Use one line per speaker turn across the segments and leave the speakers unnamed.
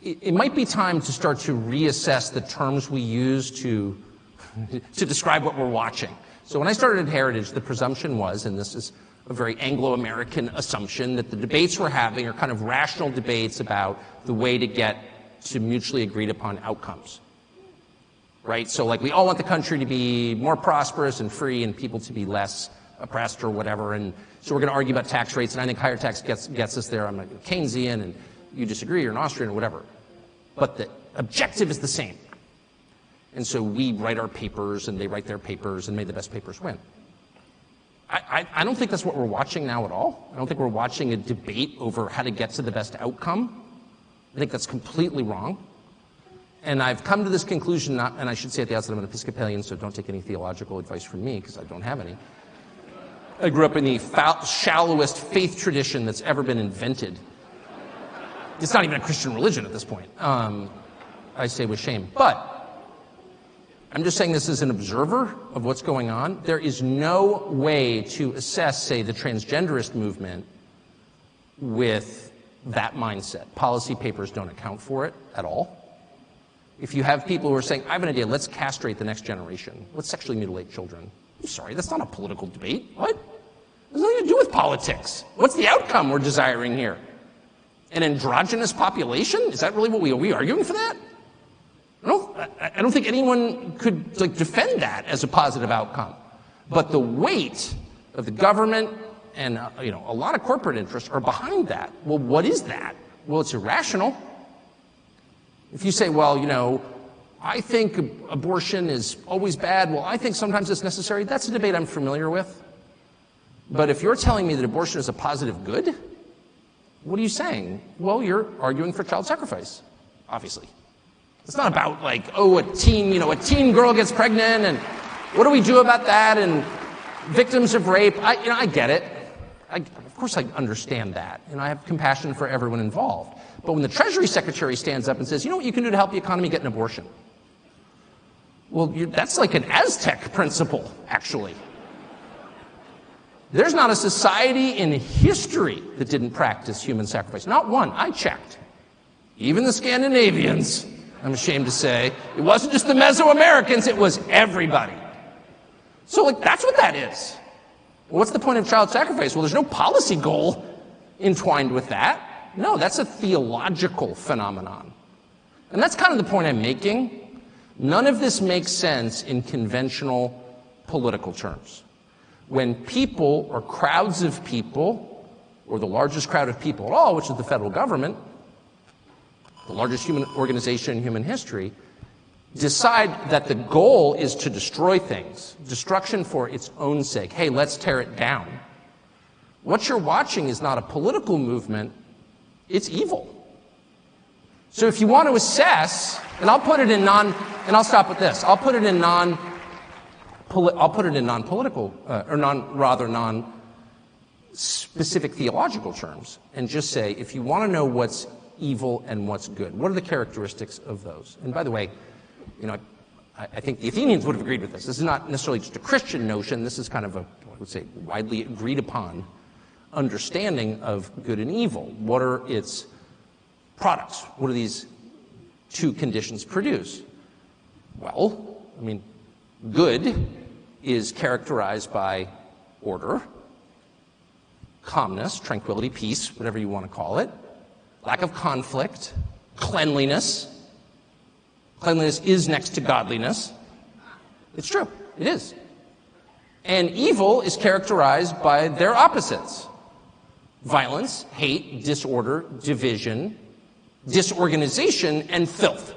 it might be time to start to reassess the terms we use to describe what we're watching. So when I started at Heritage, the presumption was, and this is a very Anglo-American assumption, that the debates we're having are kind of rational debates about the way to get to mutually agreed upon outcomes. Right? So like we all want the country to be more prosperous and free and people to be less oppressed or whatever. And so we're going to argue about tax rates, and I think higher tax gets us there. I'm like Keynesian, and you disagree, you're an Austrian or whatever. But the objective is the same. And so we write our papers and they write their papers, and may the best papers win. I don't think that's what we're watching now at all. I don't think we're watching a debate over how to get to the best outcome. I think that's completely wrong. And I've come to this conclusion, and I should say at the outset I'm an Episcopalian, so don't take any theological advice from me, because I don't have any. I grew up in the shallowest faith tradition that's ever been invented. It's not even a Christian religion at this point, I say with shame. But I'm just saying this as an observer of what's going on. There is no way to assess, say, the transgenderist movement with that mindset. Policy papers don't account for it at all. If you have people who are saying, I have an idea, let's castrate the next generation. Let's sexually mutilate children. I'm sorry, that's not a political debate. What? It has nothing to do with politics. What's the outcome we're desiring here? An androgynous population? Is that really what are we arguing for that? I don't think anyone could defend that as a positive outcome. But the weight of the government and a lot of corporate interests are behind that. Well, what is that? Well, it's irrational. If you say, well, I think abortion is always bad, well, I think sometimes it's necessary, that's a debate I'm familiar with. But if you're telling me that abortion is a positive good, what are you saying? Well, you're arguing for child sacrifice, obviously. It's not about a teen girl gets pregnant and what do we do about that and victims of rape. I get it. Of course I understand that, and I have compassion for everyone involved. But when the Treasury Secretary stands up and says, you know what you can do to help the economy? Get an abortion. Well, that's like an Aztec principle, actually. There's not a society in history that didn't practice human sacrifice. Not one. I checked. Even the Scandinavians, I'm ashamed to say. It wasn't just the Mesoamericans, it was everybody. So, that's what that is. What's the point of child sacrifice? Well, there's no policy goal entwined with that. No, that's a theological phenomenon. And that's kind of the point I'm making. None of this makes sense in conventional political terms. When people or crowds of people, or the largest crowd of people at all, which is the federal government, the largest human organization in human history, decide that the goal is to destroy things, destruction for its own sake. Hey, let's tear it down. What you're watching is not a political movement, it's evil. So if you want to assess, and I'll put it in and I'll stop with this. I'll put it in non-political, or non-specific theological terms, and just say, if you want to know what's evil and what's good, what are the characteristics of those? And by the way, I think the Athenians would have agreed with this. This is not necessarily just a Christian notion. This is kind of I would say, widely agreed upon understanding of good and evil. What are its products? What do these two conditions produce? Well, good is characterized by order, calmness, tranquility, peace, whatever you want to call it, lack of conflict, cleanliness. Cleanliness is next to godliness. It's true. It is. And evil is characterized by their opposites. Violence, hate, disorder, division, disorganization, and filth.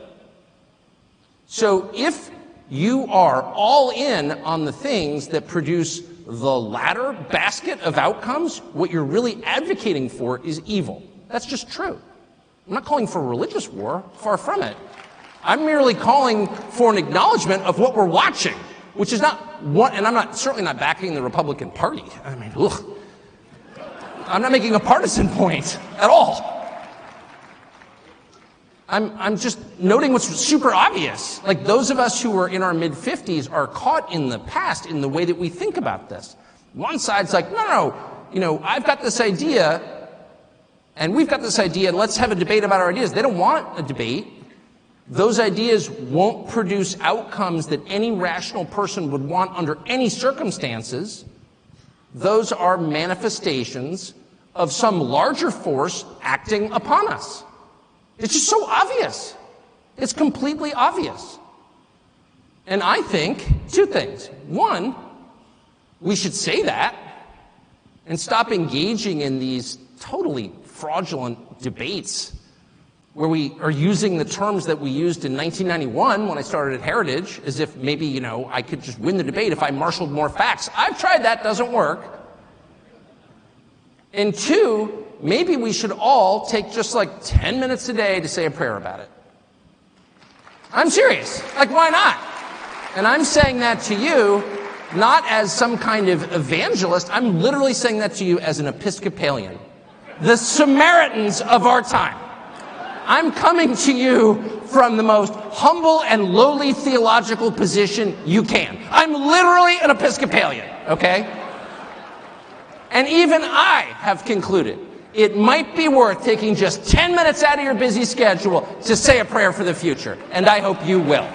So if you are all in on the things that produce the latter basket of outcomes, what you're really advocating for is evil. That's just true. I'm not calling for a religious war, far from it. I'm merely calling for an acknowledgement of what we're watching, which is not what, and I'm certainly not backing the Republican Party. I'm not making a partisan point at all. I'm just noting what's super obvious. Those of us who are in our mid-50s are caught in the past in the way that we think about this. One side's like, no, I've got this idea And we've got this idea, let's have a debate about our ideas. They don't want a debate. Those ideas won't produce outcomes that any rational person would want under any circumstances. Those are manifestations of some larger force acting upon us. It's just so obvious. It's completely obvious. And I think two things. One, we should say that and stop engaging in these totally fraudulent debates where we are using the terms that we used in 1991 when I started at Heritage, as if maybe, I could just win the debate if I marshaled more facts. I've tried that, doesn't work. And two, maybe we should all take just like 10 minutes a day to say a prayer about it. I'm serious. Like, why not? And I'm saying that to you not as some kind of evangelist. I'm literally saying that to you as an Episcopalian. The Samaritans of our time. I'm coming to you from the most humble and lowly theological position you can. I'm literally an Episcopalian, okay? And even I have concluded it might be worth taking just 10 minutes out of your busy schedule to say a prayer for the future, and I hope you will.